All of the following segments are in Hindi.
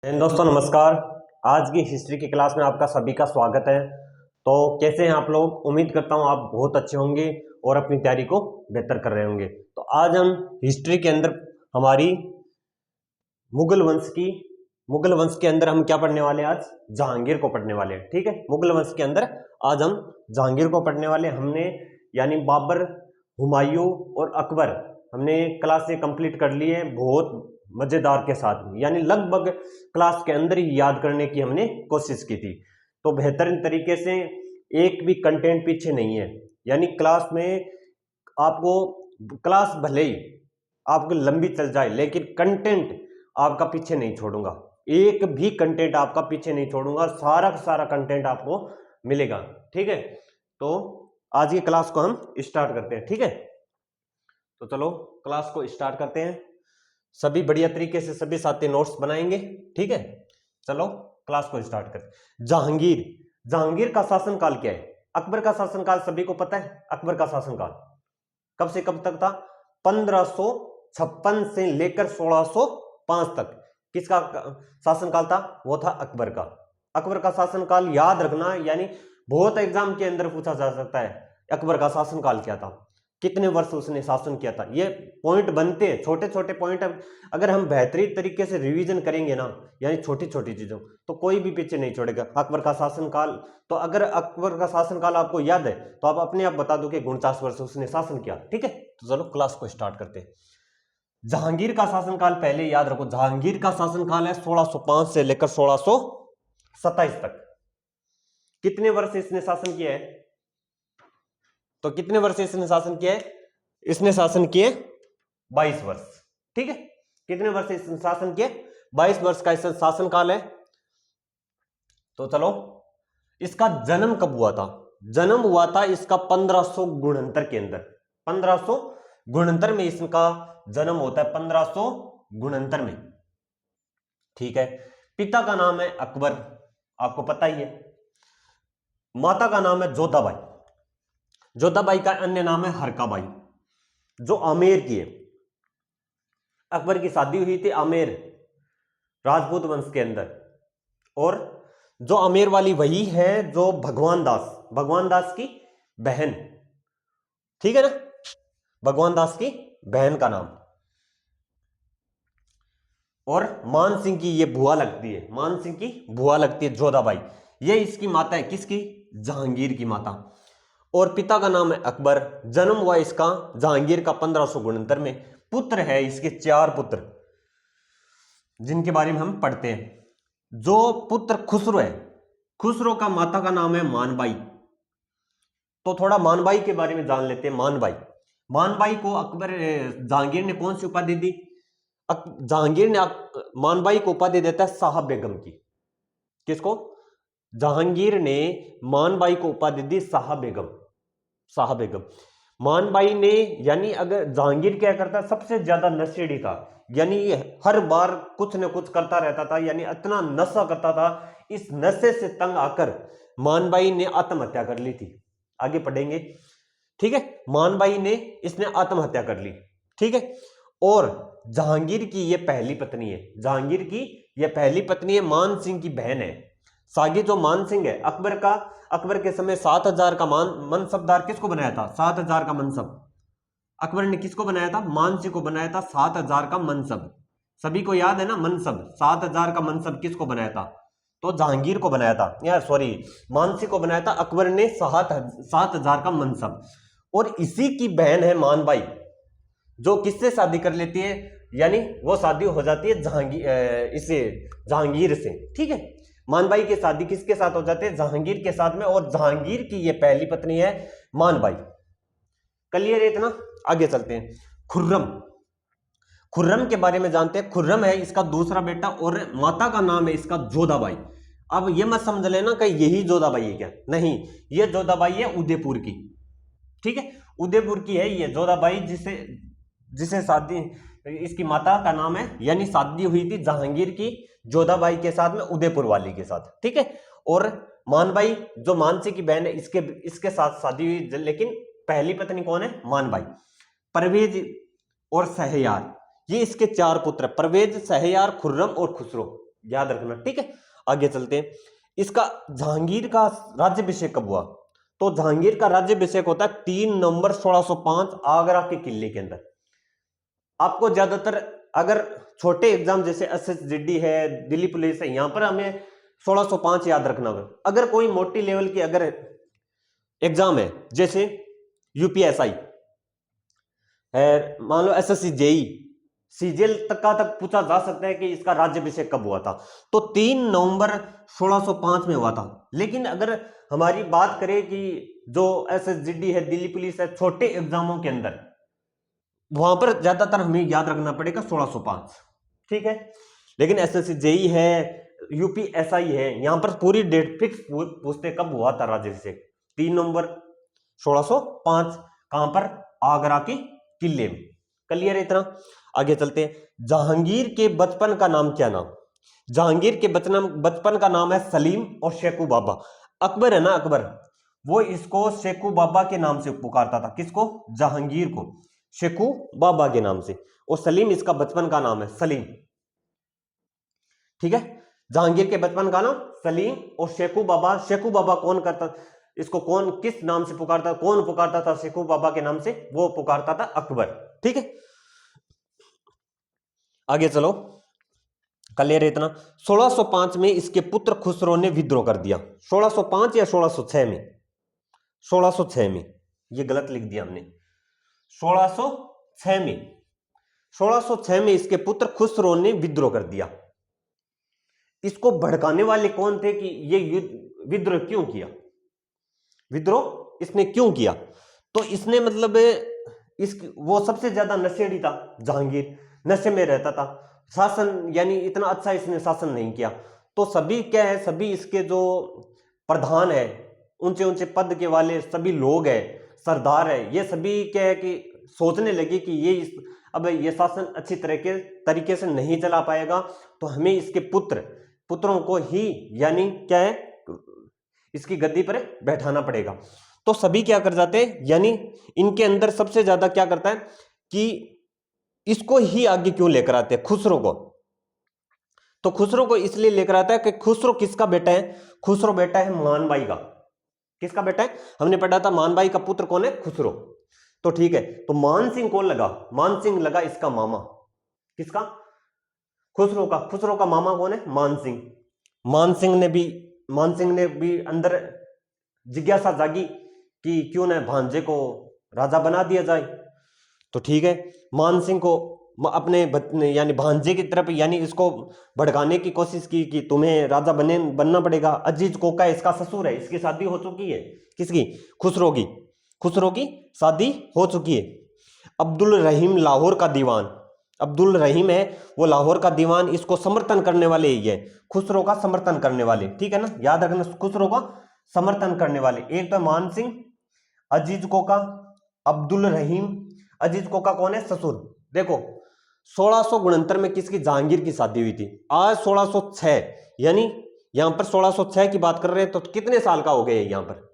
दोस्तों नमस्कार। आज की हिस्ट्री की क्लास में आपका सभी का स्वागत है। तो कैसे हैं आप लोग? उम्मीद करता हूं आप बहुत अच्छे होंगे और अपनी तैयारी को बेहतर कर रहे होंगे। तो आज हम हिस्ट्री के अंदर हमारी मुगल वंश के अंदर हम क्या पढ़ने वाले हैं? आज जहांगीर को पढ़ने वाले हैं। ठीक है, मुगल वंश के अंदर आज हम जहांगीर को पढ़ने वाले हमने, यानी बाबर, हुमायूं और अकबर हमने क्लास से कंप्लीट कर ली है बहुत मजेदार के साथ में, यानी लगभग क्लास के अंदर ही याद करने की हमने कोशिश की थी। तो बेहतरीन तरीके से एक भी कंटेंट पीछे नहीं है, यानी क्लास में आपको, क्लास भले ही आपको लंबी चल जाए लेकिन कंटेंट आपका पीछे नहीं छोड़ूंगा। एक भी कंटेंट आपका पीछे नहीं छोड़ूंगा, सारा का सारा कंटेंट आपको मिलेगा। ठीक है, तो आज की क्लास को हम स्टार्ट करते हैं। ठीक है, तो चलो क्लास को स्टार्ट करते हैं। सभी बढ़िया तरीके से सभी साथी नोट्स बनाएंगे। ठीक है, चलो क्लास को स्टार्ट करते। जहांगीर का शासनकाल क्या है? अकबर का शासनकाल सभी को पता है। अकबर का शासनकाल कब से कब तक था? 1556 से लेकर 1605 तक किसका शासनकाल था? वो था अकबर का। अकबर का शासनकाल याद रखना, यानी बहुत एग्जाम के अंदर पूछा जा सकता है अकबर का शासनकाल क्या था, कितने वर्ष उसने शासन किया था। ये पॉइंट बनते हैं, छोटे छोटे पॉइंट। अगर हम बेहतरीन तरीके से रिवीजन करेंगे ना, यानी छोटी छोटी चीजों, तो कोई भी पीछे नहीं छोड़ेगा। अकबर का शासनकाल, तो अगर अकबर का शासनकाल आपको याद है तो आप अपने आप बता दो कि 49 वर्ष उसने शासन किया। ठीक है, तो चलो क्लास को स्टार्ट करते हैं। जहांगीर का शासनकाल पहले याद रखो। जहांगीर का शासनकाल है 1605 से लेकर 1627 तक। कितने वर्ष इसने शासन किया है? तो कितने वर्ष इसने शासन किया है? इसने शासन किए 22 वर्ष। ठीक है, कितने वर्ष इसने शासन किए? 22 वर्ष का इसका शासनकाल है। तो चलो, इसका जन्म कब हुआ था? जन्म हुआ था इसका 1569 के अंदर। 1569 में इसका जन्म होता है, 1569 में। ठीक है, पिता का नाम है अकबर, आपको पता ही है। माता का नाम है जोधाबाई। जोधाबाई का अन्य नाम है हरकाबाई, जो आमेर की है। अकबर की शादी हुई थी आमेर राजपूत वंश के अंदर, और जो आमेर वाली वही है जो भगवान दास की बहन। ठीक है ना, भगवान दास की बहन का नाम। और मान सिंह की ये बुआ लगती है, मान सिंह की बुआ लगती है जोधाबाई। ये इसकी माता है, किसकी? जहांगीर की माता। और पिता का नाम है अकबर। जन्म हुआ इसका जहांगीर का 1569 में। पुत्र है इसके 4 पुत्र, जिनके बारे में हम पढ़ते हैं। जो पुत्र खुसरो है, खुसरो का माता का नाम है मानबाई। तो थोड़ा मानबाई के बारे में जान लेते हैं। मानबाई को अकबर जहांगीर ने कौन सी उपाधि दी? जहांगीर ने मानबाई को उपाधि देता है साहब बेगम की। किसको? जहांगीर ने मानबाई को उपाधि दी साहब बेगम। मानबाई ने, यानी अगर जहांगीर क्या करता, सबसे ज्यादा नशेड़ी था, यानी ये हर बार कुछ न कुछ करता रहता था, यानी इतना नशा करता था। इस नशे से तंग आकर मानबाई ने आत्महत्या कर ली थी। आगे पढ़ेंगे। ठीक है, मानबाई ने इसने आत्महत्या कर ली। ठीक है, और जहांगीर की ये पहली पत्नी है। जहांगीर की ये पहली पत्नी है, मान सिंह की बहन है। सागी जो मान सिंह है, अकबर के समय 7000 का मनसबदार किसको बनाया था? 7000 का मनसब अकबर ने किसको बनाया था? मान सिंह को बनाया था 7000 का मनसब। सभी को याद है ना मनसब? 7000 का मनसब किसको बनाया था? तो जहांगीर को बनाया था, यार सॉरी, मान सिंह को बनाया था अकबर ने 7000 का मनसब। और इसी की बहन है मानबाई, जो किससे शादी कर लेती है, यानी वो शादी हो जाती है जहांगीर से। ठीक है, मानबाई की शादी किसके साथ हो जाती है? जहांगीर के साथ में। और जहांगीर की ये पहली पत्नी है मानबाई। क्लियर है इतना? आगे चलते हैं। खुर्रम के बारे में जानते हैं। खुर्रम है इसका दूसरा बेटा, और माता का नाम है इसका जोधाबाई। अब ये मत समझ लेना कि यही जोधाबाई है, क्या? नहीं, ये जोधाबाई है उदयपुर की। ठीक है, उदयपुर की है ये जोधाबाई, जिसे शादी, इसकी माता का नाम है, यानी शादी हुई थी जहांगीर की जोधाबाई के साथ में, उदयपुर वाली के साथ। ठीक है, और मानबाई जो मानसी की बहन है, इसके साथ शादी हुई, लेकिन पहली पत्नी कौन है? मानबाई। परवेज और सहयार, ये इसके 4 पुत्र, परवेज, सहयार, खुर्रम और खुसरो। याद रखना, ठीक है। आगे चलते हैं। इसका जहांगीर का राज्याभिषेक कब हुआ? तो जहांगीर का राज्याभिषेक होता है 3 नवंबर 1605 आगरा के किले के अंदर। आपको ज्यादातर अगर छोटे एग्जाम जैसे SSGD है, दिल्ली पुलिस है, यहां पर हमें 1605 याद रखना होगा। अगर कोई मोटी लेवल की अगर एग्जाम है जैसे UPSI है, मान लो SSC JE CGL तक पूछा जा सकता है कि इसका राज्याभिषेक कब हुआ था, तो 3 नवंबर 1605 में हुआ था। लेकिन अगर हमारी बात करें कि जो SSGD है, दिल्ली पुलिस है, छोटे एग्जामों के अंदर वहां पर ज्यादातर हमें याद रखना पड़ेगा 1605, ठीक है। लेकिन SSC JE है, UPSI है, यहां पर पूरी डेट फिक्स पूछते कब हुआ था राज्याभिषेक, 3 नवंबर 1605। कहां पर? आगरा के किले में। क्लियर है इतना? आगे चलते हैं। जहांगीर के बचपन का नाम क्या नाम? जहांगीर के बचपन का नाम है सलीम और शेखू बाबा। अकबर है ना, अकबर, वो इसको शेखू बाबा के नाम से पुकारता था। किसको? जहांगीर को शेखू बाबा के नाम से, और सलीम इसका बचपन का नाम है, सलीम, ठीक है। जहांगीर के बचपन का नाम सलीम और शेखू बाबा कौन करता, इसको कौन किस नाम से पुकारता, कौन पुकारता था शेखू बाबा के नाम से? वो पुकारता था अकबर, ठीक है। आगे चलो, क्लियर है इतना? 1605 में इसके पुत्र खुसरो ने विद्रोह कर दिया। 1605 या 1606 में? 1606 में, ये गलत लिख दिया हमने, 1606 में। 1606 में इसके पुत्र खुसरो ने विद्रोह कर दिया। इसको भड़काने वाले कौन थे कि ये विद्रोह क्यों किया? विद्रोह इसने क्यों किया? तो इसने मतलब वो सबसे ज्यादा नशेड़ी था, जहांगीर नशे में रहता था, शासन यानी इतना अच्छा इसने शासन नहीं किया। तो सभी क्या है, सभी इसके जो प्रधान है, ऊंचे ऊंचे पद के वाले सभी लोग हैं, सरदार है, ये सभी क्या है कि सोचने लगे कि अब ये शासन अच्छी तरीके से नहीं चला पाएगा, तो हमें इसके पुत्रों को ही यानी क्या है इसकी गद्दी पर बैठाना पड़ेगा। तो सभी क्या कर जाते हैं, यानी इनके अंदर सबसे ज्यादा क्या करता है कि इसको ही आगे क्यों लेकर आते हैं, खुसरो को। तो खुसरो को इसलिए लेकर आता है कि खुसरो किसका बेटा है? खुसरो बेटा है मानबाई का। किसका बेटा है? हमने पढ़ा था मानबाई का पुत्र कौन है? खुसरो। तो ठीक है, तो मान सिंह कौन लगा? मान सिंह लगा इसका मामा। किसका? खुसरो का। खुसरो का मामा कौन है? मान सिंह। मान सिंह ने भी अंदर जिज्ञासा जागी कि क्यों ना भांजे को राजा बना दिया जाए। तो ठीक है, मान सिंह को अपने यानी भांजे की तरफ यानी इसको भड़काने की कोशिश की कि तुम्हें राजा बनना पड़ेगा। अजीज कोका इसका ससुर है, इसकी शादी हो चुकी है। किसकी? खुसरो की। खुसरो की शादी हो चुकी है। अब्दुल रहीम लाहौर का दीवान, अब्दुल रहीम है वो लाहौर का दीवान, इसको समर्थन करने वाले ही है, खुसरो का समर्थन करने वाले, ठीक है ना, याद रखना, खुसरो का समर्थन करने वाले। एक तो मान सिंह, अजीज कोका, अब्दुल रहीम। अजीज कोका कौन है? ससुर। देखो 1669 में किसकी? जहांगीर की शादी हुई थी। आज 1606 यानी यहां पर 1606 की बात कर रहे हैं, तो कितने साल का हो गया यहां पर?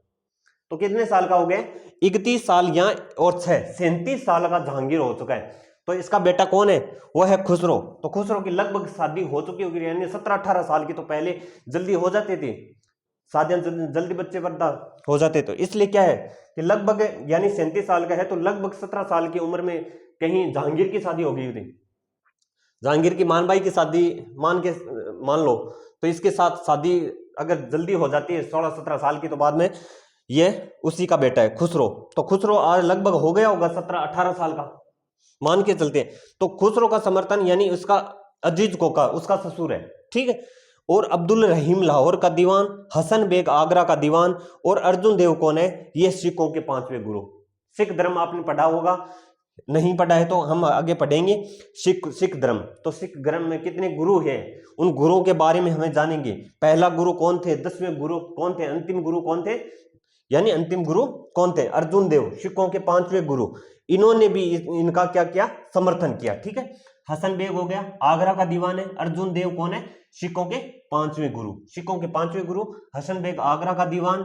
तो कितने साल का हो गया? 31 साल यहां और 6 37 साल का जहांगीर हो चुका है। तो इसका बेटा कौन है? वो है खुसरो। तो खुसरो की लगभग शादी हो चुकी होगी, यानी 17-18 साल की। तो पहले जल्दी हो जाती थी शादियां, जल्दी बच्चे पैदा हो जाते। तो इसलिए क्या है कि लगभग यानी 37 साल का है, तो लगभग 17 साल की उम्र में कहीं जहांगीर की शादी हो गई थी। जहांगीर की मानबाई की शादी मान लो, तो इसके साथ शादी अगर जल्दी हो जाती है 16-17 साल की, तो बाद में ये उसी का बेटा है खुसरो। तो खुसरो आज लगभग हो गया होगा 17-18 साल का, मान के चलते हैं। तो खुसरो का समर्थन यानी उसका अजीज कोका उसका ससुर है, ठीक है। और अब्दुल रहीम लाहौर का दीवान, हसन बेग आगरा का दीवान, और अर्जुन देव कौन है? ये सिखों के 5वें गुरु। सिख धर्म आपने पढ़ा होगा, नहीं पढ़ा है तो हम आगे पढ़ेंगे। सिख धर्म, तो सिख धर्म में कितने गुरु हैं, उन गुरुओं के बारे में हमें जानेंगे। पहला गुरु कौन थे? 10वें गुरु कौन थे? अंतिम गुरु कौन थे? यानी अंतिम गुरु कौन थे? अर्जुन देव, सिखों के 5वें गुरु। इन्होंने भी इनका क्या किया? समर्थन किया, ठीक है। हसन बेग हो गया, आगरा का दीवान है। अर्जुन देव कौन है? सिखों के 5वें गुरु। सिखों के 5वें गुरु हसन बेग आगरा का दीवान,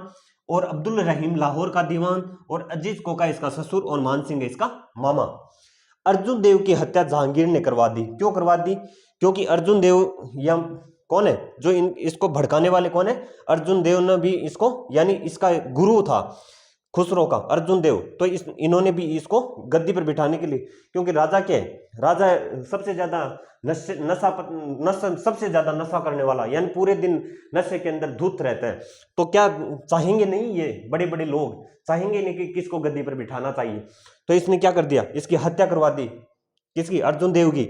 और अब्दुल रहीम लाहौर का दीवान, और अजीज कोका इसका ससुर, और मान सिंह इसका मामा। अर्जुन देव की हत्या जहांगीर ने करवा दी। क्यों करवा दी? क्योंकि अर्जुन देव या कौन है जो इसको भड़काने वाले कौन है? अर्जुन देव ने भी इसको, यानी इसका गुरु था खुसरो का अर्जुन देव, तो इन्होंने भी इसको गद्दी पर बिठाने के लिए, क्योंकि राजा क्या है, राजा सबसे ज्यादा नशा सबसे ज्यादा नशा करने वाला, यानी पूरे दिन नशे के अंदर धुत रहता है, तो क्या चाहेंगे नहीं, ये बड़े बड़े लोग चाहेंगे नहीं कि किसको गद्दी पर बिठाना चाहिए, तो इसने क्या कर दिया, इसकी हत्या करवा दी, किसकी? अर्जुन देव की।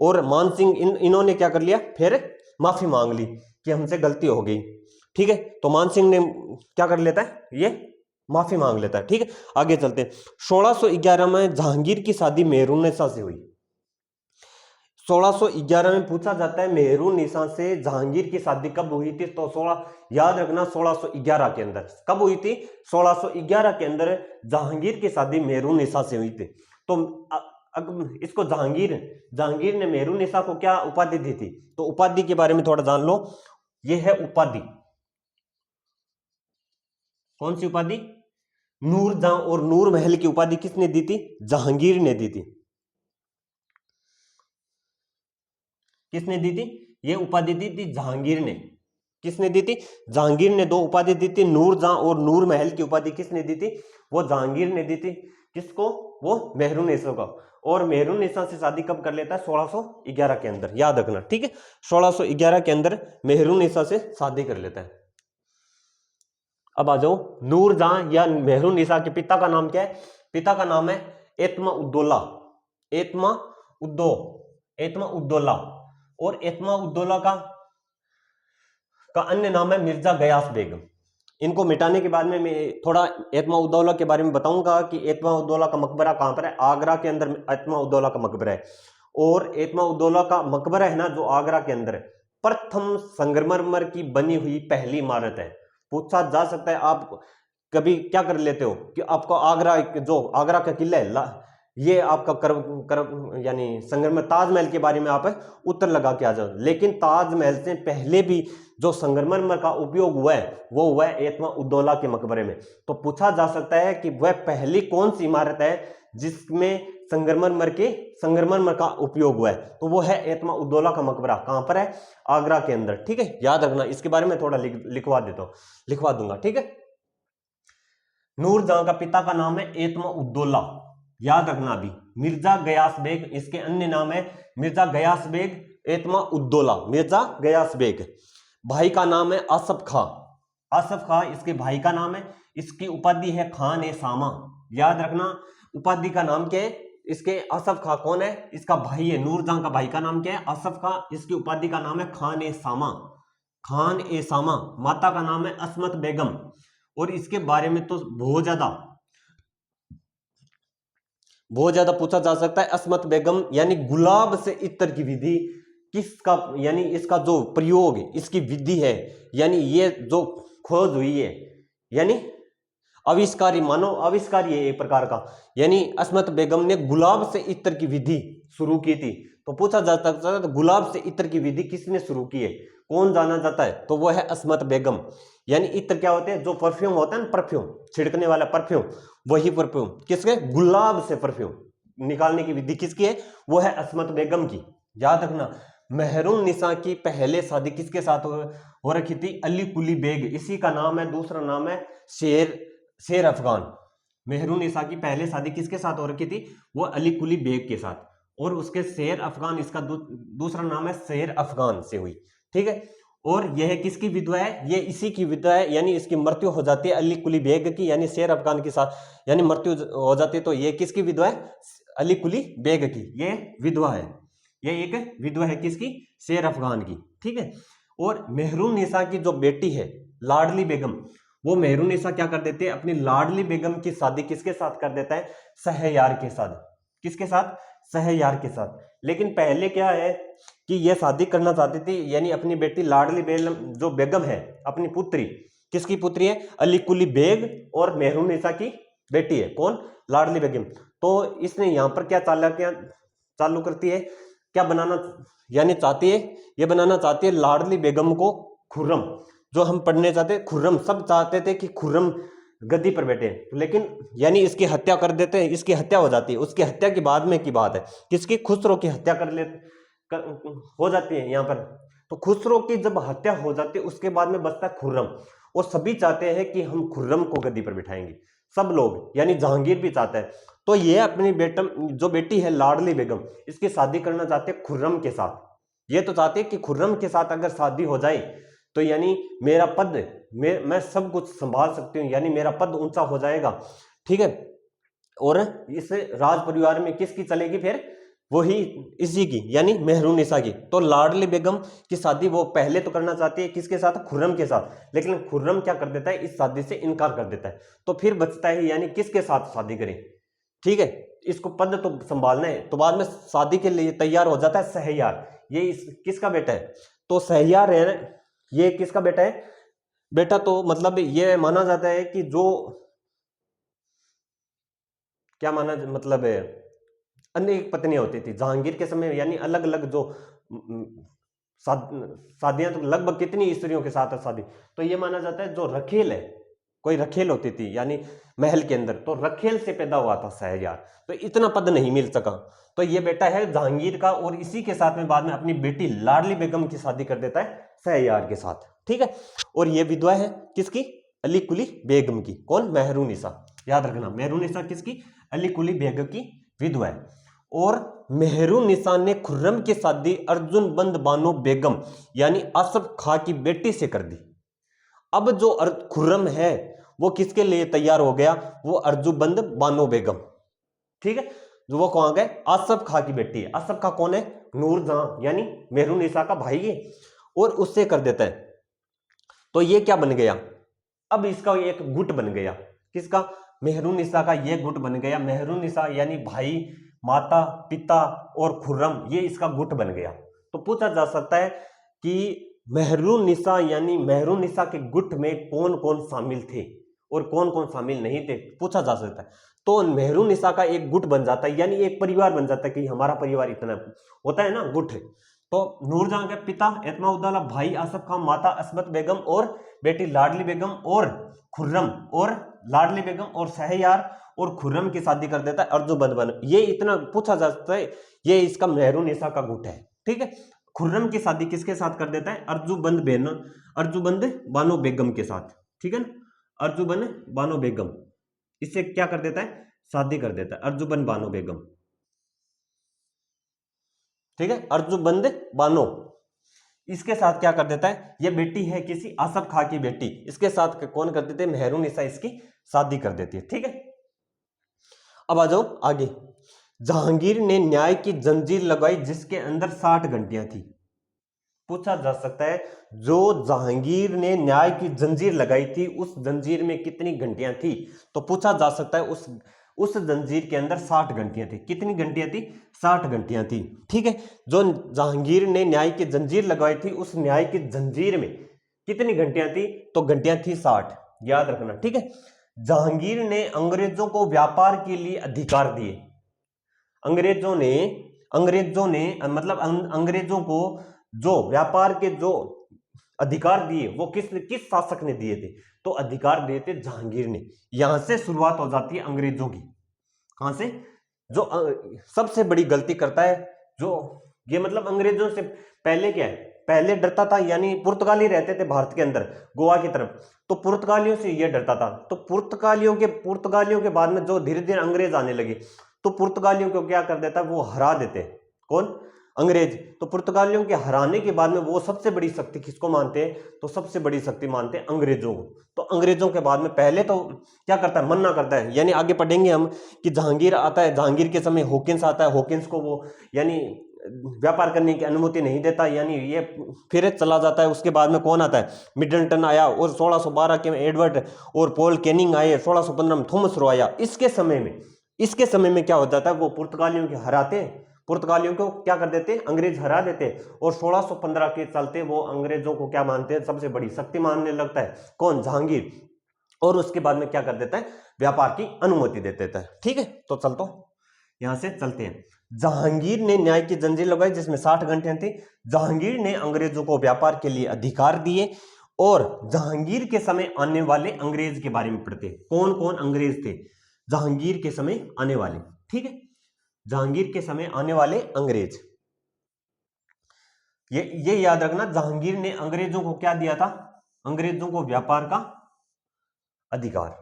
और मान सिंह इन्होंने क्या कर लिया, फिर माफी मांग ली कि हमसे गलती हो गई, ठीक है, तो मान सिंह ने क्या कर लेता है, ये माफी मांग लेता है, ठीक है। आगे चलते हैं। 1611 में जहांगीर की शादी मेहरुन्निसा से हुई। 1611 में पूछा जाता है मेहरुन्निसा से जहांगीर की शादी कब हुई थी, तो 16 याद रखना 1611 के अंदर कब हुई थी, 1611 के अंदर जहांगीर की शादी मेहरुन्निसा से हुई थी। तो इसको जहांगीर ने मेहरुन्निसा को क्या उपाधि दी थी, तो उपाधि के बारे में थोड़ा जान लो। यह है उपाधि, कौन सी उपाधि? नूरजहां और नूर महल की उपाधि किसने दी थी? जहांगीर ने दी थी। किसने दी थी? ये उपाधि दी थी जहांगीर ने। किसने दी थी? जहांगीर ने दो उपाधि दी थी, नूरजहां और नूर महल की उपाधि किसने दी थी? वो जहांगीर ने दी थी। किसको? वो मेहरुन्निसा को। और मेहरुन्निसा से शादी कब कर लेता है? 1611 के अंदर, याद रखना, ठीक है। 1611 के अंदर मेहरुन्निसा से शादी कर लेता है। अब आ जाओ, नूरजहां या मेहरुन्निसा के पिता का नाम क्या है? पिता का नाम है एतमा-उद-दौला। एतमा-उद-दौला। और एतमा-उद-दौला का अन्य नाम है मिर्जा गयास बेगम। इनको मिटाने के बाद में मैं थोड़ा एतमा-उद-दौला के बारे में बताऊंगा कि एतमा-उद-दौला का मकबरा कहां पर है। आगरा के अंदर एतमा-उद-दौला का मकबरा है। और एतमा-उद-दौला का मकबरा है ना, जो आगरा के अंदर है, प्रथम संगमरमर की बनी हुई पहली इमारत है। पूछा जा सकता है, आप कभी क्या कर लेते हो कि आपको आगरा का किला है, ये आपका यानी संगमरमर ताजमहल के बारे में आप उत्तर लगा के आ जाओ, लेकिन ताजमहल से पहले भी जो संगमरमर का उपयोग हुआ है वो हुआ है एतमा-उद-दौला के मकबरे में। तो पूछा जा सकता है कि वह पहली कौन सी इमारत है जिसमें संगमरमर का उपयोग हुआ है, तो वो है एतमा-उद-दौला का मकबरा। कहां पर है? आगरा के अंदर, ठीक है। याद रखना, इसके बारे में थोड़ा लिखवा दूंगा, ठीक है। नूरजहां का पिता का नाम है एतमा-उद-दौला, याद रखना। अभी मिर्जा गयास बेग, इसके अन्य नाम है मिर्जा गयास बेग, एतमा-उद-दौला, मिर्जा गयास बेग। भाई का नाम है आसफ खां, इसके भाई का नाम है। इसकी उपाधि है खान-ए-सामा, याद रखना। उपाधि का नाम क्या है इसके? आसफ खां। कौन है? इसका भाई है। नूरजहां का भाई का नाम क्या है? आसफ खां। इसकी उपाधि का नाम है खान-ए-सामा। माता का नाम है असमत बेगम। और इसके बारे में तो बहुत ज्यादा पूछा जा सकता है। असमत बेगम यानी गुलाब से इत्र की विधि किसका, यानी इसका जो प्रयोग, इसकी विधि है, यानी ये जो खोज हुई है, यानी आविष्कारी, मानो आविष्कारी है एक प्रकार का, यानी असमत बेगम ने गुलाब से इत्र की विधि शुरू की थी। तो पूछा जा सकता है गुलाब से इत्र की विधि किसने शुरू की है, कौन जाना जाता है? तो वो है असमत बेगम। यानी इत्र क्या होते हैं? जो परफ्यूम होता है ना, परफ्यूम छिड़कने वाला परफ्यूम, वही परफ्यूम किसके? गुलाब से परफ्यूम निकालने की विधि किसकी है? वो है असमत बेगम की। याद रखना। मेहरुन्निसा की पहले शादी किसके साथ हो रखी थी? अली कुली बेग, इसी का नाम है, दूसरा नाम है शेर अफगान। मेहरुन्निसा की पहले शादी किसके साथ हो रखी थी? वो अली कुली बेग के साथ। और उसके शेर अफगान, इसका दूसरा नाम है शेर अफगान से हुई, ठीक है। और यह किसकी विधवा है? ये इसी की विधवा है, यानी इसकी मृत्यु हो जाती है अली कुली बेग की, यानी शेर अफगान के साथ, यानी मृत्यु हो जाती है। तो ये किसकी विधवा है? अली कुली बेग की, ये विधवा है। ये एक विधवा है किसकी? शेर अफगान की, ठीक है। और मेहरुन्निसा की जो बेटी है लाडली बेगम, वो मेहरुन्निसा क्या कर देते हैं? अपनी लाडली बेगम की शादी किसके साथ कर देता है? शहरयार के साथ। किसके साथ? शहरयार के साथ। लेकिन पहले क्या है कि यह शादी करना चाहती थी, यानी अपनी बेटी लाडली बेगम जो बेगम है, अपनी पुत्री, किसकी पुत्री है? अली कुली बेग और मेहरुन्निसा की बेटी है। कौन? लाडली बेगम। तो इसने यहां पर क्या चालू करती है, क्या बनाना यानी चाहती है? ये बनाना चाहती है लाडली बेगम को खुर्रम, जो हम पढ़ने चाहते हैं खुर्रम, सब चाहते थे कि खुर्रम गद्दी पर बैठे, लेकिन यानी इसकी हत्या कर देते हैं, इसकी हत्या हो जाती है। उसकी हत्या के बाद में की बात है, किसकी? खुसरो की हत्या हो जाती है यहाँ पर। तो खुसरो की जब हत्या हो जाती है उसके बाद में बचता है खुर्रम, और सभी चाहते हैं कि हम खुर्रम को गद्दी पर बिठाएंगे, सब लोग, यानी जहांगीर भी चाहता है। तो ये अपनी जो बेटी है लाडली बेगम, इसकी शादी करना चाहते हैं खुर्रम के साथ। ये तो चाहते हैं कि खुर्रम के साथ अगर शादी हो जाए तो यानी मेरा पद, मैं सब कुछ संभाल सकती हूँ, यानी मेरा पद ऊंचा हो जाएगा, ठीक है। और इस राज परिवार में किसकी चलेगी फिर, वही इसी की, यानी मेहरुनिसा की। तो लाडली बेगम की शादी वो पहले तो करना चाहती है किसके साथ, खुर्रम के साथ, लेकिन खुर्रम क्या कर देता है, इस शादी से इनकार कर देता है। तो फिर बचता है यानी किसके साथ शादी करें, ठीक है। इसको पद तो संभालना है, तो बाद में शादी के लिए तैयार हो जाता है सहयार। ये किसका बेटा है, तो सहयार है, ये किसका बेटा है, बेटा तो मतलब ये माना जाता है कि जो क्या माना मतलब है, अनेक पत्नियां होती थी जहांगीर के समय, यानी अलग अलग जो शादियां, तो लगभग कितनी स्त्रियों के साथ है शादी। तो ये माना जाता है जो रखेल है, कोई रखेल होती थी यानी महल के अंदर, तो रखेल से पैदा हुआ था शहरयार, तो इतना पद नहीं मिल सका। तो ये बेटा है जहांगीर का, और इसी के साथ में बाद में अपनी बेटी लाडली बेगम की शादी कर देता है शहरयार के साथ, ठीक है। और ये विधवा है किसकी, अली कुली बेगम की। कौन, मेहरुनिसा, याद रखना, मेहरुनिसा किसकी, अली कुली बेगम की विधवा है। और मेहरुनिसा ने खुर्रम की शादी अर्जुन बंद बानो बेगम यानी असफ खां की बेटी से कर दी। अब जो खुर्रम है वो किसके लिए तैयार हो गया, वो अर्जुबंद बानो बेगम, ठीक है। जो वो कौन गए, आसफ खां की बेटी है। आसफ खां कौन है, नूरजहां यानी मेहरुनिसा का भाई है, और उससे कर देता है। तो ये क्या बन गया, अब इसका एक गुट बन गया, किसका, मेहरुनिसा का ये गुट बन गया। मेहरुनिसा यानी भाई, माता, पिता और खुर्रम, ये इसका गुट बन गया। तो पूछा जा सकता है कि मेहरुनिसा यानी मेहरुनिसा के गुट में कौन कौन शामिल थे और कौन कौन शामिल नहीं थे, पूछा जा सकता है। तो मेहरुनिसा का एक गुट बन जाता है, यानी एक परिवार बन जाता है कि हमारा परिवार इतना होता है ना, गुट है। तो नूरजहां के पिता एतमाउद्दौला, भाई आसफ खां, माता असमत बेगम और बेटी लाडली बेगम और खुर्रम, और लाडली बेगम और शहरयार और खुर्रम की शादी कर देता है अर्जुबंद बन। ये इतना पूछा जा सकता है, ये इसका मेहरुनिसा का गुट है, ठीक है। खुर्रम की शादी किसके साथ कर देता है, अर्जुबंद बानो बेगम के साथ, ठीक है ना, अर्जुबंद बानो बेगम, इससे क्या कर देता है, शादी कर देता है अर्जुबंद बानो बेगम, ठीक है। अर्जुबंद बानो इसके साथ क्या कर देता है, ये बेटी है किसी आसफ खां की बेटी, इसके साथ कौन कर देते हैं, मेहरुनिसा इसकी शादी कर देती है, ठीक है। अब आ जाओ आगे। जहांगीर ने न्याय की जंजीर लगाई जिसके अंदर 60 घंटियां थी। पूछा जा सकता है जो जहांगीर ने न्याय की जंजीर लगाई थी उस जंजीर में कितनी घंटियां थी, तो पूछा जा सकता है उस जंजीर के अंदर 60 घंटियां थी। कितनी घंटियां थी, 60 घंटियां थी, ठीक है। जो जहांगीर ने न्याय की जंजीर लगाई थी उस न्याय की जंजीर में कितनी घंटियां थी, तो घंटियां थी 60, याद रखना, ठीक है। जहांगीर ने अंग्रेजों को व्यापार के लिए अधिकार दिए। अंग्रेजों ने मतलब अंग्रेजों को जो व्यापार के जो अधिकार दिए वो किस शासक ने दिए थे, तो अधिकार दिए थे जहांगीर ने। यहां से शुरुआत हो जाती है अंग्रेजों की। कहां से, जो सबसे बड़ी गलती करता है जो ये, मतलब अंग्रेजों से पहले क्या है, पहले डरता था, यानी पुर्तगाली रहते थे भारत के अंदर गोवा की तरफ, तो पुर्तगालियों से ये डरता था। तो पुर्तगालियों के बाद में जो धीरे धीरे अंग्रेज आने लगे, तो पुर्तगालियों को क्या कर देता है, वो हरा देते। कौन, अंग्रेज। तो पुर्तगालियों के हराने के बाद में वो सबसे बड़ी शक्ति किसको मानते हैं, तो सबसे बड़ी शक्ति मानते हैं अंग्रेजों को। तो अंग्रेजों के बाद में पहले तो क्या करता है, मन्ना करता है, यानी आगे पढ़ेंगे हम कि जहांगीर आता है, जहांगीर के समय हॉकिंस आता है, हॉकिंस को वो यानी व्यापार करने की अनुमति नहीं देता, यानी ये फिर चला जाता है। उसके बाद में कौन आता है, मिडलटन आया, और 1612 के एडवर्ड और पॉल कैनिंग आए, 1615 में थॉमस रो आया। इसके समय में क्या हो जाता है, वो पुर्तगालियों के हराते, पुर्तगालियों को क्या कर देते, अंग्रेज हरा देते, और 1615 के चलते वो अंग्रेजों को क्या मानते हैं, सबसे बड़ी शक्ति मानने लगता है, कौन, जहांगीर। और उसके बाद में क्या कर देता है, व्यापार की अनुमति दे देता है, ठीक है। तो चलतो यहां से चलते हैं। जहांगीर ने न्याय की जंजीर लगाई जिसमें 60 घंटे थे। जहांगीर ने अंग्रेजों को व्यापार के लिए अधिकार दिए। और जहांगीर के समय आने वाले अंग्रेज के बारे में पढ़ते हैं, कौन कौन अंग्रेज थे जहांगीर के समय आने वाले, ठीक है। जहांगीर के समय आने वाले अंग्रेज, ये याद रखना, जहांगीर ने अंग्रेजों को क्या दिया था? अंग्रेजों को व्यापार का अधिकार।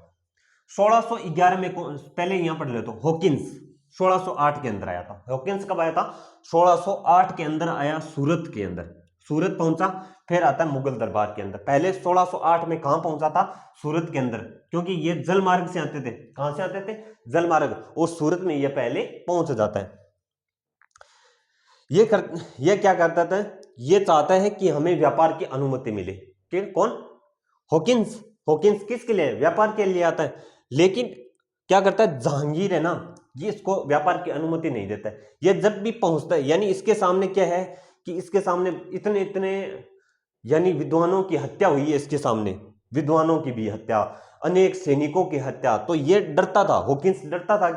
1611 में पहले यहां पढ़ ले तो हॉकिंस 1608 के अंदर आया था। हॉकिंस कब आया था? 1608 के अंदर आया, सूरत के अंदर, सूरत पहुंचा। फिर आता है मुगल दरबार के अंदर। पहले 1608 में कहां पहुंचा था? सूरत के अंदर, क्योंकि ये जल मार्ग से आते थे। कहां से आते थे? जल मार्ग, और सूरत में ये पहले पहुंच जाता है। ये क्या करता था? ये चाहता है कि हमें व्यापार की अनुमति मिले। कौन? हॉकिंस। हॉकिंस किसके लिए? व्यापार के लिए आता है। लेकिन क्या करता है जहांगीर है ना, ये इसको व्यापार की अनुमति नहीं देता है। ये जब भी पहुंचता है, यानी इसके सामने क्या है कि इसके सामने इतने इतने यानी विद्वानों की हत्या हुई है इसके सामने, विद्वानों की भी हत्या, अनेक सैनिकों की हत्या। तो ये डरता था, हॉकिंस डरता था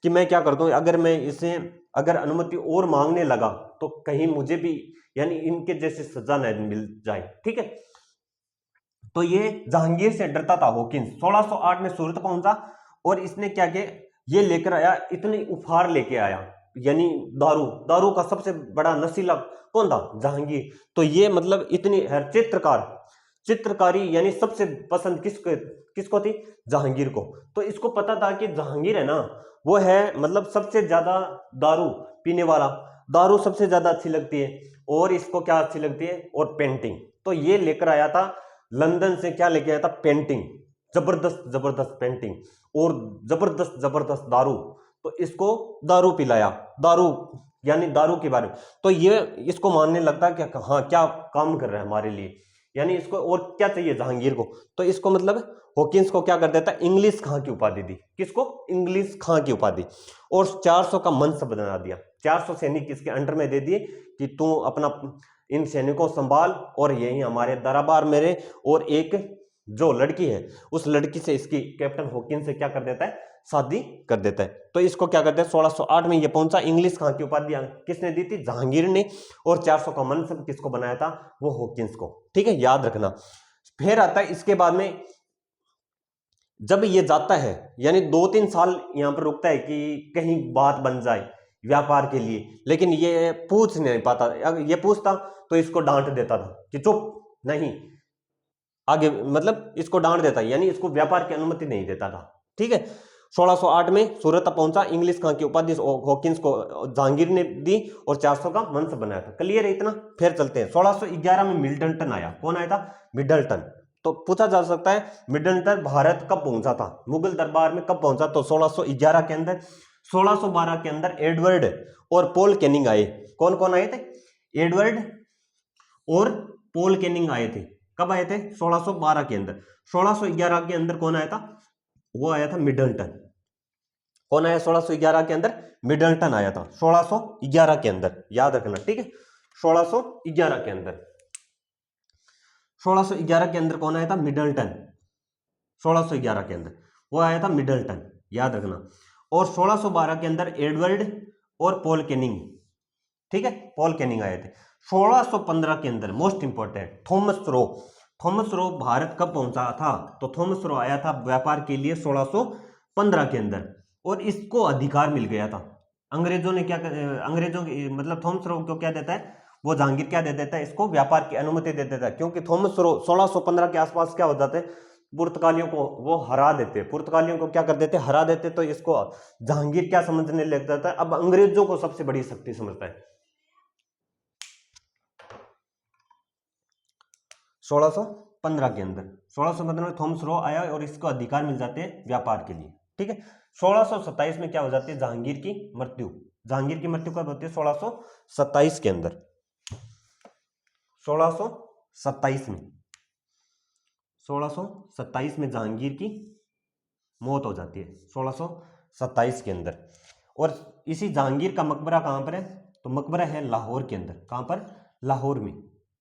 कि मैं क्या करता हूं, अगर मैं इसे अगर अनुमति और मांगने लगा तो कहीं मुझे भी यानी इनके जैसे सजा न मिल जाए। ठीक है, तो ये जहांगीर से डरता था हॉकिंस। 1608 में सूरत पहुंचा और इसने क्या किया, ये लेकर आया, इतनी उपहार लेके आया, यानी दारू। दारू का सबसे बड़ा नशीला कौन था? जहांगीर। तो ये मतलब इतनी चित्रकारी यानी सबसे पसंद किसको थी? जहांगीर को। तो इसको पता था कि जहांगीर है ना, वो है मतलब सबसे ज्यादा दारू पीने वाला, दारू सबसे ज्यादा अच्छी लगती है, और इसको क्या अच्छी लगती है? और पेंटिंग। तो ये लेकर आया था लंदन से, क्या लेके आया था? पेंटिंग, जबरदस्त जबरदस्त पेंटिंग और जबरदस्त जबरदस्त दारू। तो इसको दारू पिलाया, दारू यानी दारू के बारे में। तो ये इसको मानने लगता है कि हाँ क्या काम कर रहा है हमारे लिए, यानी इसको और क्या चाहिए जहांगीर को। तो इसको मतलब हॉकिंस को क्या कर देता है? इंग्लिश खां की उपाधि दी। किसको? इंग्लिश खां की उपाधि। और 400 का मनसब बना दिया, 400 सैनिक इसके अंडर में दे दिए कि तू अपना इन सैनिकों संभाल, और यही हमारे दरबार मेरे, और एक जो लड़की है उस लड़की से इसकी कैप्टन हॉकिंस से क्या कर देता है? शादी कर देता है। तो इसको क्या करते हैं? 1608 में ये पहुंचा, इंग्लिश खां की उपाधि किसने दी थी? जहांगीर ने। और 400 का मनसब किसको बनाया था? वो हॉकिंस को। ठीक है, याद रखना। फिर आता है इसके बाद में, जब ये जाता है यानी 2-3 साल यहां पर रुकता है कि कहीं बात बन जाए व्यापार के लिए, लेकिन ये पूछ नहीं पाता। अगर ये पूछता तो इसको डांट देता था कि चुप नहीं, आगे मतलब इसको डांट देता, यानी इसको व्यापार की अनुमति नहीं देता था। ठीक है, 1608 में सूरत पहुंचा, इंग्लिश खां की उपाधि हॉकिंस को जहांगीर ने दी और 400 का मनसब बनाया था। क्लियर है इतना? फिर चलते हैं 1611 में मिडलटन आया। कौन आया था? मिडलटन। तो पूछा जा सकता है मिडलटन भारत कब पहुंचा था, मुगल दरबार में कब पहुंचा? तो 1611 के अंदर। 1612 के अंदर एडवर्ड और पॉल कैनिंग आए। कौन कौन आए थे? एडवर्ड और पॉल कैनिंग आए थे। कब आए थे? 1612 के अंदर। 1611 के अंदर कौन आया था? वो आया था मिडलटन। कौन आया 1611 के अंदर? मिडलटन आया था 1611 के अंदर, याद रखना। ठीक है, 1611 के अंदर, 1611 के अंदर कौन आया था? मिडलटन। 1611 के अंदर वो आया था मिडलटन, याद रखना। और 1612 के अंदर एडवर्ड और पॉल कैनिंग। ठीक है, पॉल कैनिंग आए थे। 1615 के अंदर most important Thomas Roe. Thomas Roe Bharat कब पहुंचा था? तो थॉमस रो आया था व्यापार के लिए 1615 के अंदर, और इसको अधिकार मिल गया था। अंग्रेजों ने क्या अंग्रेजों मतलब थॉमस रो को क्या देता है? वो जहांगीर क्या दे देता है? इसको व्यापार की अनुमति दे देता है, क्योंकि थॉमस रो 1615 के आसपास क्या हो जाते हैं? पुर्तगालियों को वो हरा देते, पुर्तगालियों को क्या कर देते? हरा देते। तो इसको जहांगीर क्या समझने लग जाता है? अब अंग्रेजों को सबसे बड़ी शक्ति समझता है। 1615 के अंदर, 1615 में थॉमस रो आया और इसको अधिकार मिल जाते हैं व्यापार के लिए। ठीक है, 1627 में क्या हो जाती है? जहांगीर की मृत्यु। जहांगीर की मृत्यु कब होती है? 1627 के अंदर, 1627 में, 1627 में जहांगीर की मौत हो जाती है 1627 के अंदर। और इसी जहांगीर का मकबरा कहां पर है? तो मकबरा है लाहौर के अंदर। कहां पर? लाहौर में।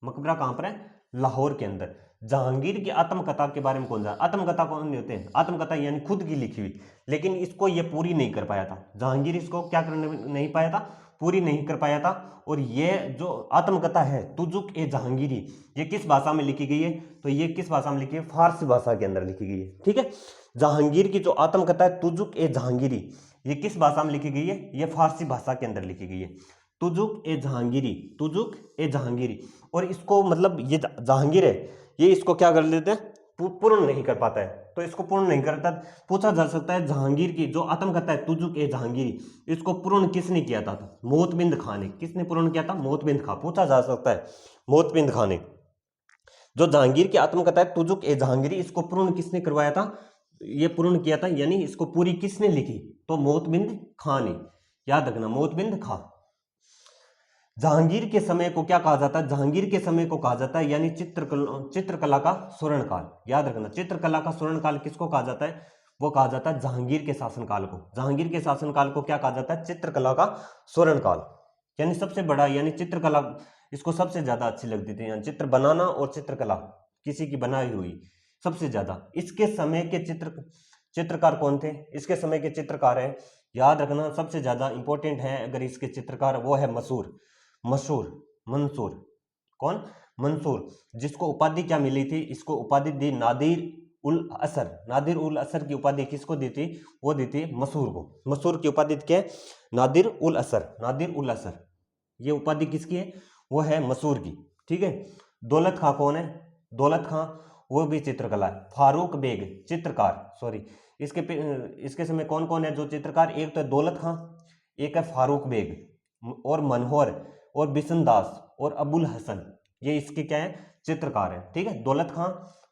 मकबरा कहां पर है? लाहौर के अंदर। जहांगीर की आत्मकथा के बारे में कौन जाना? आत्मकथा कौन नहीं होते हैं? आत्मकथा यानी खुद की लिखी हुई, लेकिन इसको ये पूरी नहीं कर पाया था जहांगीर। इसको क्या करने नहीं पाया था? पूरी नहीं कर पाया था। और ये जो आत्मकथा है तुजुक ए जहांगीरी, ये किस भाषा में लिखी गई है? तो ये किस भाषा में लिखी है? फारसी भाषा के अंदर लिखी गई है। ठीक है, जहांगीर की जो आत्मकथा है तुजुक ए जहांगीरी, ये किस भाषा में लिखी गई है? ये फारसी भाषा के अंदर लिखी गई है। तुजुक ए जहांगीरी, तुजुक ए जहांगीरी। और इसको मतलब ये जहांगीर है, ये इसको क्या कर लेते हैं, पूर्ण नहीं कर पाता है, तो इसको पूर्ण नहीं करता। पूछा जा सकता है जहांगीर की जो आत्मकथा है तुजुक ए जहांगीरी, इसको पूर्ण किसने किया था? मोतबिंद खां ने। किसने पूर्ण किया था? मोतबिंद खां। पूछा जा सकता है मोतबिंद खां ने। जो जहांगीर की आत्मकथा है तुजुक ए जहांगीरी, इसको पूर्ण किसने करवाया था? ये पूर्ण किया था, यानी इसको पूरी किसने लिखी? तो मोतबिंद खां ने। याद रखना, मोतबिंद खां। जहांगीर के समय को क्या कहा जाता है? जहांगीर के समय को कहा जाता है यानी चित्रकला का स्वर्ण काल। याद रखना, चित्रकला का स्वर्ण काल किसको कहा जाता है? वो कहा जाता है जहांगीर के शासनकाल को। जहांगीर के शासनकाल को क्या कहा जाता है? चित्रकला का स्वर्ण काल। यानी सबसे बड़ा, यानी चित्रकला इसको सबसे ज्यादा अच्छी लगती थी, यानी चित्र बनाना और चित्रकला किसी की बनाई हुई सबसे ज्यादा। इसके समय के चित्रकार कौन थे? इसके समय के चित्रकार है, याद रखना सबसे ज्यादा इंपॉर्टेंट है अगर इसके चित्रकार, वो है मंसूर। कौन? मंसूर। जिसको उपाधि क्या मिली थी? इसको उपाधि दी नादिर उल असर। नादिर उल असर की उपाधि किसको दी थी? वो दी थी मसूर को। मसूर की उपाधि क्या है? नादिर उल असर। नादिर उल असर, ये उपाधि किसकी है? वो है मसूर की। ठीक है। दौलत खां कौन है? दौलत खां वो भी चित्रकला है। फारूक बेग चित्रकार, सॉरी, इसके समय कौन कौन है जो चित्रकार? एक तो है दौलत खां, एक है फारूक बेग, और मनोहर और बिशनदास और अबुल हसन, ये इसके क्या है? चित्रकार है। ठीक है। दौलत खां,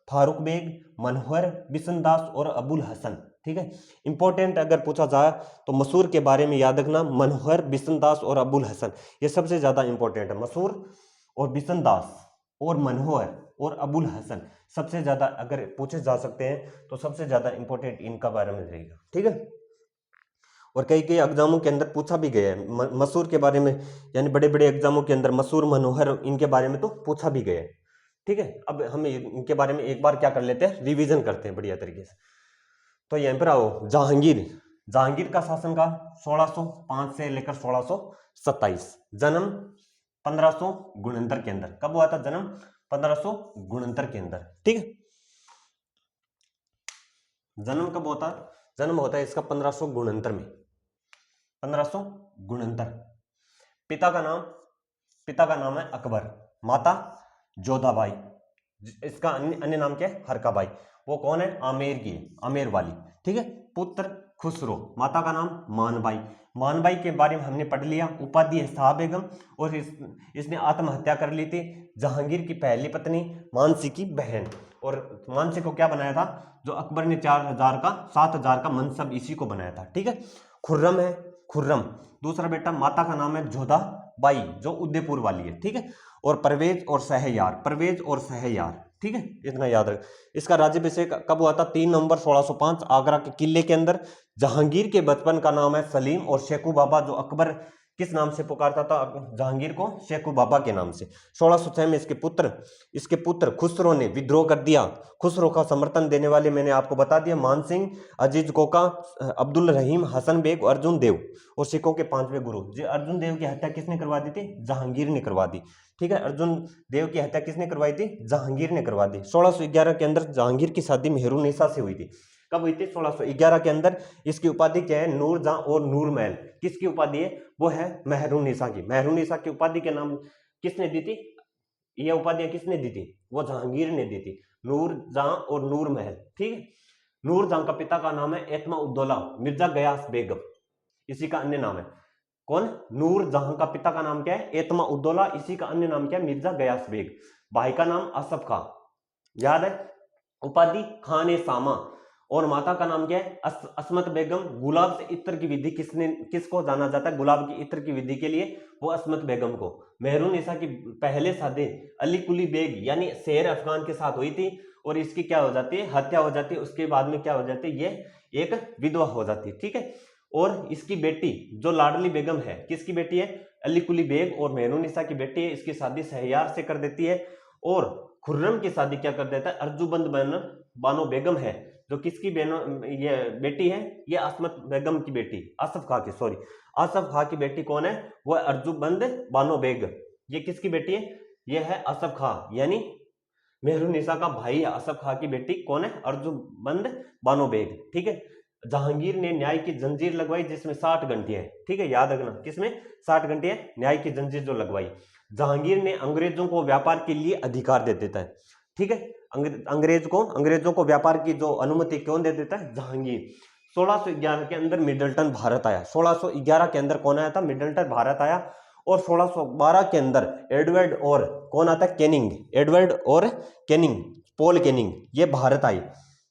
फारूक बेग, मनोहर, बिशनदास और अबुल हसन। ठीक है। इंपॉर्टेंट अगर पूछा जाए तो मसूर के बारे में याद रखना, मनोहर, बिशनदास और अबुल हसन, ये सबसे ज्यादा इंपॉर्टेंट है। मसूर और बिशनदास और मनोहर और अबुल हसन सबसे ज्यादा अगर पूछे जा सकते हैं तो सबसे ज्यादा इंपॉर्टेंट इनका बारे में रहेगा। ठीक है। और कई कई एग्जामों के अंदर पूछा भी गया है मसूर के बारे में, यानी बड़े बड़े एग्जामों के अंदर मसूर, मनोहर, इनके बारे में तो पूछा भी गया है। ठीक है। अब हम इनके बारे में एक बार क्या कर लेते हैं, रिवीजन करते हैं बढ़िया तरीके से। तो यहीं पर आओ, जहांगीर का शासनकाल 1605 से लेकर 1627। जन्म 1569 के अंदर। कब हुआ था जन्म? 1569 के अंदर। ठीक है। जन्म कब होता? जन्म होता है इसका 1569 में। 1569। पिता का नाम है अकबर, माता जोधाबाई, इसका अन्य नाम क्या है? हरकाबाई। वो कौन है? आमेर की, आमेर वाली। ठीक है। पुत्र खुसरो, माता का नाम मानबाई। मानबाई के बारे में हमने पढ़ लिया। उपाधि है शाह बेगम, और इसने आत्महत्या कर ली थी। जहांगीर की पहली पत्नी मानसी की बहन, और मानसी को क्या बनाया था? जो अकबर ने 7,000 का मनसब इसी को बनाया था। ठीक है। खुर्रम है, खुर्रम दूसरा बेटा। माता का नाम है जोधा बाई, जो उदयपुर वाली है। ठीक है। और परवेज और सहयार। ठीक है। इतना याद रख। इसका राज्याभिषेक कब हुआ था? 3 नवंबर 1605 आगरा के किले के अंदर। जहांगीर के बचपन का नाम है सलीम, और शेखू बाबा, जो अकबर किस नाम से पुकारता था जहांगीर को? शेखू बाबा के नाम से। 1606 में इसके पुत्र खुसरो ने विद्रोह कर दिया। खुसरो का समर्थन देने वाले मैंने आपको बता दिया, मान सिंह, अजीज कोका, अब्दुल रहीम, हसन बेग, अर्जुन देव, और सिखों के 5वें गुरु। जी, अर्जुन देव की हत्या किसने करवा दी थी? जहांगीर ने करवा दी। ठीक है। अर्जुन देव की हत्या किसने करवाई थी? जहांगीर ने करवा दी। 1611 के अंदर जहांगीर की शादी मेहरुन्निसा से हुई थी। कब हुई थी? 1611 के अंदर। इसकी उपाधि क्या है? नूरजहां और नूरमहल। किसकी उपाधि है? वो है मेहरुन्निसा की। मेहरुन्निसा की उपाधि के नाम किसने दी थी? ये उपाधियां किसने दी थी? वो जहांगीर ने दी थी। नूरजहां और नूरमहल। ठीक है। नूरजहां का पिता का नाम है एतमा उद्दौला मिर्जा गयास बेगम, इसी का अन्य नाम है। कौन? नूरजहां का पिता का नाम क्या है? एतमा उद्दौला, इसी का अन्य नाम क्या है? मिर्जा गयास बेग। भाई का नाम असफ खां, याद है? उपाधि खान ए सामा। और माता का नाम क्या है? असमत बेगम। गुलाब से इत्र की विधि किसको जाना जाता है? गुलाब की इत्र की विधि के लिए वो असमत बेगम को। मेहरुन्निसा की पहले शादी अली कुली बेग यानी शेर अफगान के साथ हुई थी, और इसकी क्या हो जाती है? हत्या हो जाती है। उसके बाद में क्या हो जाती है? ये एक विधवा हो जाती है। ठीक है। और इसकी बेटी जो लाडली बेगम है, किसकी बेटी है? अली कुली बेग, और मेहरुन्निसा की बेटी है। इसकी शादी शहरयार से कर देती है, और खुर्रम की शादी क्या कर देता है? अर्जुबंद बानो बेगम है, जो किसकी ये बेटी है? ये असमत बेगम की बेटी, आसफ खां की, सॉरी, आसफ खां की बेटी कौन है? वो है अर्जुबंद बानो बेग। ये किसकी बेटी है? ये है आसफ खां, यानी मेहरुन्निसा का भाई है। आसफ खां की बेटी कौन है? अर्जुबंद बानो बेग। ठीक है। जहांगीर ने न्याय की जंजीर लगवाई जिसमें 60 घंटियां हैं, ठीक है, याद रखना, किसमें 60 घंटियां, न्याय की जंजीर जो लगवाई। जहांगीर ने अंग्रेजों को व्यापार के लिए अधिकार दे देता है, ठीक है, अंग्रेजों को व्यापार की जो अनुमति कौन दे देता है, जहांगीर। 1611 के अंदर मिडल्टन भारत आया, 1611 के अंदर कौन आया था, मिडल्टन भारत आया। और 1612 के अंदर एडवर्ड और कौन आता है, कैनिंग, एडवर्ड और कैनिंग, पॉल कैनिंग, ये भारत आई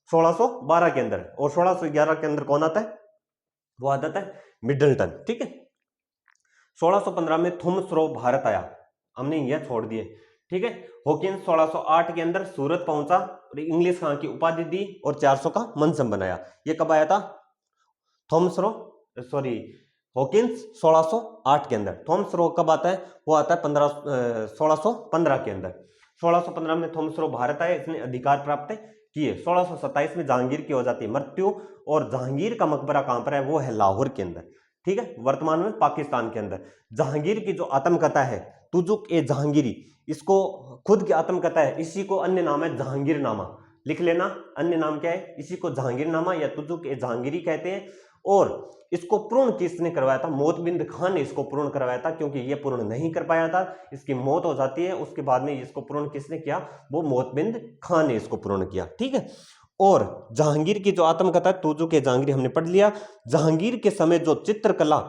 1612 के अंदर। और 1611 के अंदर कौन आता है, वो आता है मिडल्टन, ठीक है। 1615 में थॉमस रो भारत आया, हमने यह छोड़ दिए, ठीक है। हॉकिंस 1608 के अंदर सूरत पहुंचा और इंग्लिश खां की उपाधि दी और 400 का मनसब बनाया। ये कब आया था, थॉमस रो, सॉरी, हॉकिंस 1608 के अंदर। थॉमस रो कब आता है, वो आता है 1615 के अंदर। 1615 में थॉमस रो भारत आए, इसने अधिकार प्राप्त किए। 1627 में जहांगीर की हो जाती है मृत्यु, और जहांगीर का मकबरा कहां पर है, वो है लाहौर के अंदर, ठीक है, वर्तमान में पाकिस्तान के अंदर। जहांगीर की जो आत्मकथा है तुजुक ए जहांगीरी, इसको खुद की आत्मकथा है, इसी को अन्य नाम है जहांगीरनामा, लिख लेना, अन्य नाम क्या है, इसी को जहांगीरनामा या तुजुक ए जहांगीरी कहते हैं। और इसको पूर्ण किसने करवाया था, मोतबिंद खान ने इसको पूर्ण करवाया था, क्योंकि ये पूर्ण नहीं कर पाया था, इसकी मौत हो जाती है, उसके बाद में इसको पूर्ण किसने किया, वो मोतबिंद खान ने इसको पूर्ण किया, ठीक है। और जहांगीर की जो आत्मकथा तुजुक ए जहांगीरी हमने पढ़ लिया। जहांगीर के समय जो चित्रकला,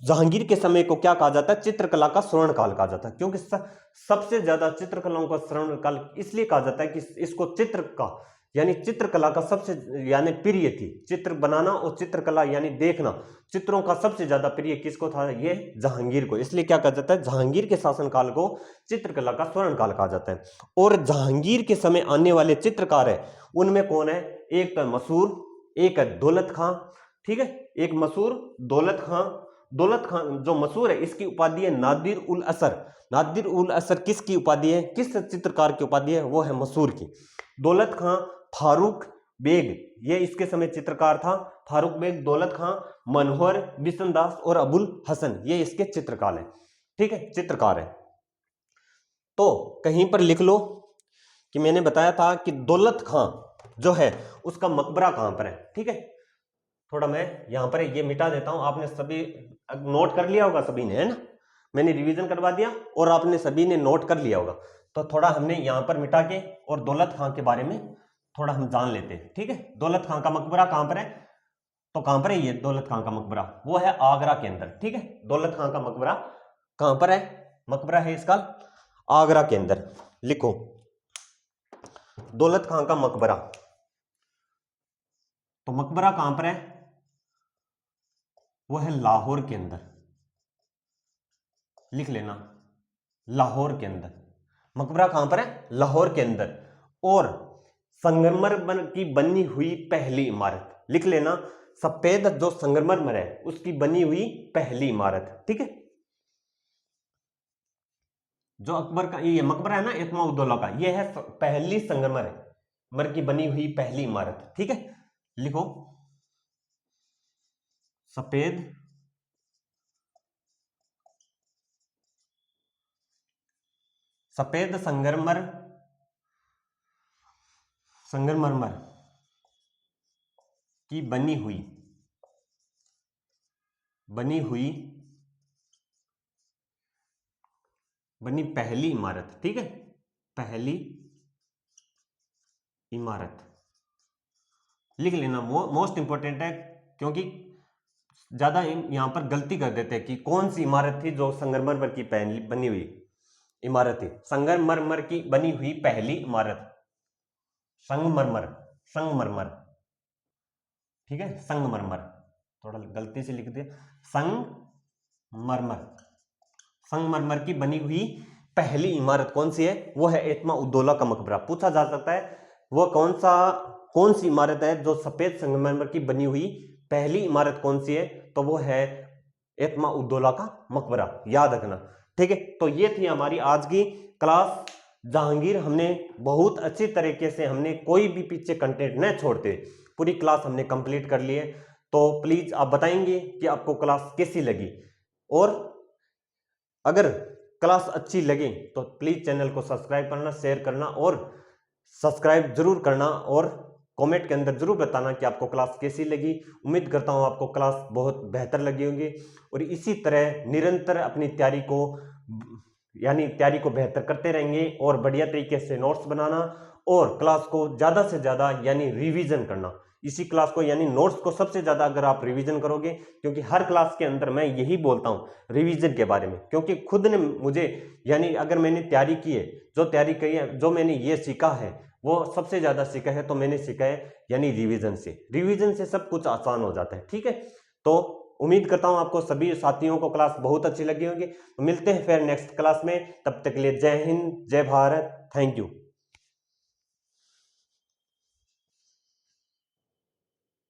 जहांगीर के समय को क्या कहा जाता है, चित्रकला का स्वर्ण काल कहा जाता है, क्योंकि सबसे ज्यादा चित्रकलाओं का स्वर्ण काल इसलिए कहा जाता है कि इसको चित्र का यानी चित्रकला का सबसे यानी प्रिय थी, चित्र बनाना और चित्रकला यानी देखना, चित्रों का सबसे ज्यादा प्रिय किसको था, ये जहांगीर को, इसलिए क्या कहा जाता है, जहांगीर के शासनकाल को चित्रकला का स्वर्ण काल कहा जाता है। और जहांगीर के समय आने वाले चित्रकार है, उनमें कौन है, एक तो मसूर, एक है दौलत खां, ठीक है, एक मसूर, दौलत खां। दौलत खान जो मशहूर है, इसकी उपाधि है नादिर उल असर। नादिर उल असर किसकी उपाधि है, किस चित्रकार की उपाधि है, वो है मशहूर की। दौलत खां, फारूक बेग, ये इसके समय चित्रकार था, फारूक बेग, दौलत खां, मनोहर, बिशनदास और अबुल हसन, ये इसके चित्रकार है, ठीक है, चित्रकार है। तो कहीं पर लिख लो कि मैंने बताया था कि दौलत खां जो है उसका मकबरा कहां पर है, ठीक है। थोड़ा मैं यहां पर ये मिटा देता हूं, आपने सभी नोट कर लिया होगा सभी ने, है ना, मैंने रिवीजन करवा दिया और आपने सभी ने नोट कर लिया होगा। तो थोड़ा हमने यहां पर मिटा के और दौलत खां के बारे में थोड़ा हम जान लेते हैं, ठीक है। दौलत खां का मकबरा कहां पर है, तो कहां पर है ये दौलत खां का मकबरा, वो है आगरा के अंदर, ठीक है। दौलत खां का मकबरा कहां पर है, मकबरा है इसका आगरा के अंदर। लिखो दौलत खां का मकबरा, तो मकबरा कहां पर है, वो है लाहौर के अंदर, लिख लेना, लाहौर के अंदर। मकबरा कहां पर है, लाहौर के अंदर। और संगमरमर की बनी हुई पहली इमारत, लिख लेना, सफेद जो संगमरमर है उसकी बनी हुई पहली इमारत, ठीक है। जो अकबर का ये मकबरा है ना इत्मा-उद-दौला का, ये है पहली संगमरमर की बनी हुई पहली इमारत, ठीक है। लिखो सफेद सफेद संगमरमर की बनी हुई पहली इमारत, ठीक है, पहली इमारत लिख लेना, मोस्ट इंपॉर्टेंट है, क्योंकि ज्यादा यहां पर गलती कर देते हैं कि कौन सी इमारत थी जो संगमरमर की पहली बनी हुई इमारत थी। संगमरमर की बनी हुई पहली इमारत, संगमरमर, संगमरमर, ठीक है, संगमरमर, थोड़ा गलती से लिख दिया, संगमरमर, संगमरमर की बनी हुई पहली इमारत कौन सी है, वो है इत्मा-उद-दौला का मकबरा। पूछा जा सकता है वो कौन सी इमारत है जो सफेद संगमरमर की बनी हुई पहली इमारत कौन सी है, तो वो है इत्मा-उद-दौला का मकबरा, याद रखना, ठीक है। तो ये थी हमारी आज की क्लास जहांगीर। हमने बहुत अच्छी तरीके से, हमने कोई भी पीछे कंटेंट न छोड़ते पूरी क्लास हमने कंप्लीट कर ली है। तो प्लीज आप बताएंगे कि आपको क्लास कैसी लगी, और अगर क्लास अच्छी लगे तो प्लीज चैनल को सब्सक्राइब करना, शेयर करना और सब्सक्राइब जरूर करना, और कमेंट के अंदर जरूर बताना कि आपको क्लास कैसी लगी। उम्मीद करता हूँ आपको क्लास बहुत बेहतर लगी होगी और इसी तरह निरंतर अपनी तैयारी को बेहतर करते रहेंगे और बढ़िया तरीके से नोट्स बनाना और क्लास को ज़्यादा से ज़्यादा यानी रिवीजन करना। इसी क्लास को यानी नोट्स को सबसे ज़्यादा अगर आप रिवीजन करोगे, क्योंकि हर क्लास के अंदर मैं यही बोलता हूँ रिवीजन के बारे में, क्योंकि खुद ने मुझे यानी अगर मैंने तैयारी की है, जो तैयारी की है, जो मैंने ये सीखा है वो सबसे ज़्यादा सीखा है तो मैंने सीखा है यानी रिवीजन से सब कुछ आसान हो जाता है। ठीक है, तो उम्मीद करता हूँ आपको सभी साथियों को क्लास बहुत अच्छी लगी होगी। तो मिलते हैं फिर नेक्स्ट क्लास में, तब तक के लिए जय हिंद, जय भारत, थैंक यू।